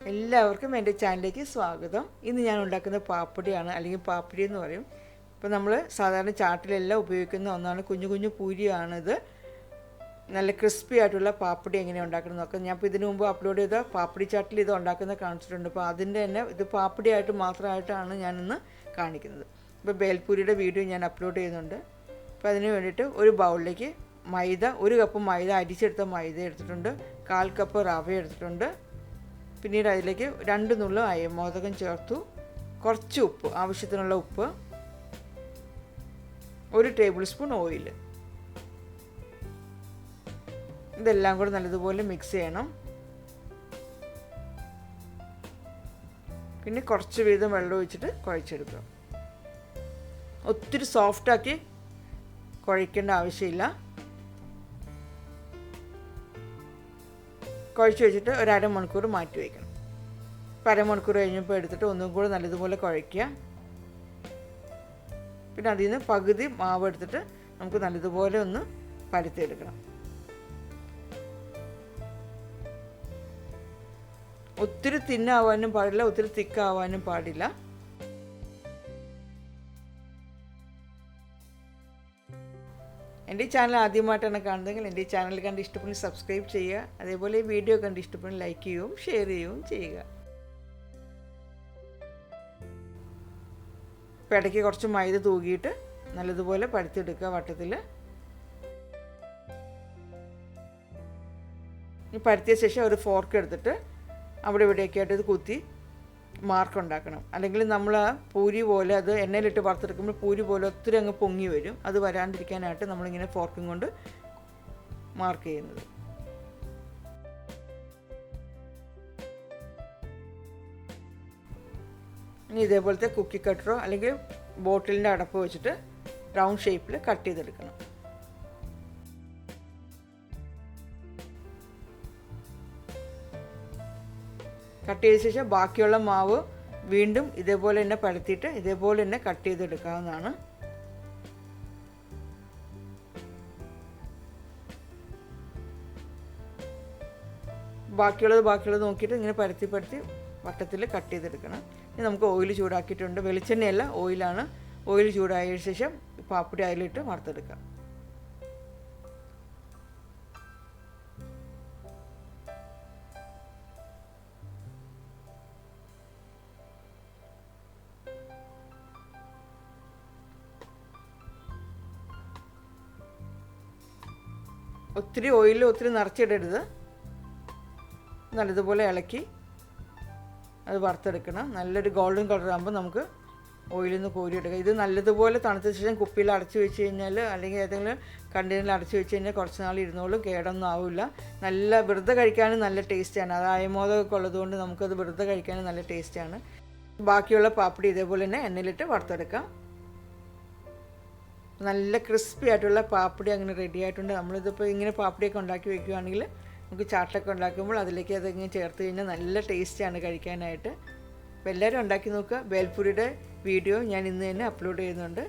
എല്ലാവർക്കും എൻ്റെ ചാനലിലേക്ക് സ്വാഗതം. ഇന്ന് ഞാൻ ഉണ്ടാക്കുന്ന പാപ്പടിയാണ്, അല്ലെങ്കിൽ പാപ്പടി എന്ന് പറയും. ഇപ്പോൾ നമ്മൾ സാധാരണ ചാട്ടിലെല്ലാം ഉപയോഗിക്കുന്ന ഒന്നാണ്. കുഞ്ഞു കുഞ്ഞു പൂരിയാണിത്. നല്ല ക്രിസ്പി ആയിട്ടുള്ള പാപ്പടി എങ്ങനെയാണ് ഉണ്ടാക്കുന്നത് നോക്കാം. ഞാൻ ഇപ്പോൾ ഇതിനു മുമ്പ് അപ്ലോഡ് ചെയ്ത പാപ്പടി ചാട്ടിൽ ഇത് ഉണ്ടാക്കുന്ന കാണിച്ചിട്ടുണ്ട്. അപ്പോൾ അതിൻ്റെ തന്നെ ഇത് പാപ്പടിയായിട്ട് മാത്രമായിട്ടാണ് ഞാനിന്ന് കാണിക്കുന്നത്. ഇപ്പോൾ ബേൽപൂരിയുടെ വീഡിയോ ഞാൻ അപ്ലോഡ് ചെയ്യുന്നുണ്ട്. അപ്പോൾ അതിന് വേണ്ടിയിട്ട് ഒരു ബൗളിലേക്ക് മൈദ, 1 കപ്പ് മൈദ, അരിച്ചെടുത്ത മൈദ എടുത്തിട്ടുണ്ട്. 1/4 കപ്പ് റവ എടുത്തിട്ടുണ്ട്. പിന്നീട് അതിലേക്ക് 2 നുള്ളു അയമോദകം ചേർത്തു. കുറച്ച് ഉപ്പ്, ആവശ്യത്തിനുള്ള ഉപ്പ്, 1 ടേബിൾ സ്പൂൺ ഓയിൽ. ഇതെല്ലാം കൂടെ നല്ലതുപോലെ മിക്സ് ചെയ്യണം. പിന്നെ കുറച്ച് വീതം വെള്ളം ഒഴിച്ചിട്ട് കുഴച്ചെടുക്കുക. ഒത്തിരി സോഫ്റ്റാക്കി കുഴയ്ക്കേണ്ട ആവശ്യമില്ല. കുഴച്ച് വെച്ചിട്ട് ഒരു അരമണിക്കൂർ മാറ്റി വയ്ക്കണം. അപ്പോൾ അരമണിക്കൂർ കഴിഞ്ഞപ്പോൾ എടുത്തിട്ട് ഒന്നും കൂടെ നല്ലതുപോലെ കുഴയ്ക്കുക. പിന്നെ അതിൽ നിന്ന് പകുതി മാവ് എടുത്തിട്ട് നമുക്ക് നല്ലതുപോലെ ഒന്ന് പരത്തിയെടുക്കണം. ഒത്തിരി തിന്നാവാനും പാടില്ല, ഒത്തിരി തിക്കാവാനും പാടില്ല. എൻ്റെ ഈ ചാനൽ ആദ്യമായിട്ടാണ് കാണുന്നതെങ്കിൽ എൻ്റെ ഈ ചാനൽ കണ്ട് ഇഷ്ടപ്പെടുന്ന സബ്സ്ക്രൈബ് ചെയ്യുക. അതേപോലെ ഈ വീഡിയോ കണ്ട് ഇഷ്ടപ്പെടുന്ന ലൈക്ക് ചെയ്യുകയും ഷെയർ ചെയ്യുകയും ചെയ്യുക. ഇപ്പോൾ ഇടയ്ക്ക് കുറച്ച് മൈദ തൂകിയിട്ട് നല്ലതുപോലെ പരത്തിയെടുക്കുക വട്ടത്തിൽ. ഈ പരത്തിയ ശേഷം ഒരു ഫോർക്ക് എടുത്തിട്ട് അവിടെ ഇവിടെയൊക്കെ ആയിട്ട് ഇത് കുത്തി മാർക്ക് ഉണ്ടാക്കണം. അല്ലെങ്കിൽ നമ്മൾ ആ പൂരി പോലെ അത് എണ്ണയിലിട്ട് വറുത്തെടുക്കുമ്പോൾ പൂരി പോലെ ഒത്തിരി അങ്ങ് പൊങ്ങി വരും. അത് വരാണ്ടിരിക്കാനായിട്ട് നമ്മളിങ്ങനെ ഫോർക്കും കൊണ്ട് മാർക്ക് ചെയ്യുന്നത്. ഇനി ഇതേപോലത്തെ കുക്കി കട്ടറോ അല്ലെങ്കിൽ ബോട്ടിലിൻ്റെ അടപ്പ് വെച്ചിട്ട് റൗണ്ട് ഷേപ്പിൽ കട്ട് ചെയ്തെടുക്കണം. കട്ട് ചെയ്ത ശേഷം ബാക്കിയുള്ള മാവ് വീണ്ടും ഇതേപോലെ തന്നെ പരത്തിയിട്ട് ഇതേപോലെ തന്നെ കട്ട് ചെയ്തെടുക്കാവുന്നതാണ്. ബാക്കിയുള്ളത് നോക്കിയിട്ട് ഇങ്ങനെ പരത്തി വട്ടത്തിൽ കട്ട് ചെയ്തെടുക്കണം. ഇനി നമുക്ക് ഓയിൽ ചൂടാക്കിയിട്ടുണ്ട്. വെളിച്ചെണ്ണയല്ല, ഓയിലാണ്. ഓയിൽ ചൂടായ ശേഷം പാപ്പടി അതിലിട്ട് വറുത്തെടുക്കാം. ഒത്തിരി ഓയിൽ ഒത്തിരി നിറച്ചിടരുത്. നല്ലതുപോലെ ഇളക്കി അത് വറുത്തെടുക്കണം. നല്ലൊരു ഗോൾഡൻ കളർ ആകുമ്പോൾ നമുക്ക് ഓയിലിൽ നിന്ന് കോരിയെടുക്കാം. ഇത് നല്ലതുപോലെ തണുത്ത ശേഷം കുപ്പിയിൽ അടച്ചു വെച്ച് കഴിഞ്ഞാൽ, അല്ലെങ്കിൽ ഏതെങ്കിലും കണ്ടെയ്നറിൽ അടച്ചു വെച്ച് കഴിഞ്ഞാൽ കുറച്ച് നാൾ ഇരുന്നോളും, കേടൊന്നും ആവില്ല. നല്ല വെറുതെ കഴിക്കാനും നല്ല ടേസ്റ്റാണ്. അത് അയമോദകമൊക്കെ ഉള്ളതുകൊണ്ട് നമുക്കത് വെറുതെ കഴിക്കാനും നല്ല ടേസ്റ്റാണ്. ബാക്കിയുള്ള പാപ്പടി ഇതേപോലെ തന്നെ എണ്ണയിലിട്ട് വറുത്തെടുക്കാം. നല്ല ക്രിസ്പി ആയിട്ടുള്ള പാപ്പടി അങ്ങനെ റെഡി ആയിട്ടുണ്ട്. നമ്മളിതിപ്പോൾ ഇങ്ങനെ പാപ്പടിയൊക്കെ ഉണ്ടാക്കി വയ്ക്കുകയാണെങ്കിൽ നമുക്ക് ചാട്ടൊക്കെ ഉണ്ടാക്കുമ്പോൾ അതിലേക്ക് അതിങ്ങനെ ചേർത്ത് കഴിഞ്ഞാൽ നല്ല ടേസ്റ്റാണ് കഴിക്കാനായിട്ട്. അപ്പോൾ എല്ലാവരും ഉണ്ടാക്കി നോക്കുക. ബേൽപൂരിയുടെ വീഡിയോ ഞാൻ ഇന്ന് തന്നെ അപ്ലോഡ് ചെയ്യുന്നുണ്ട്.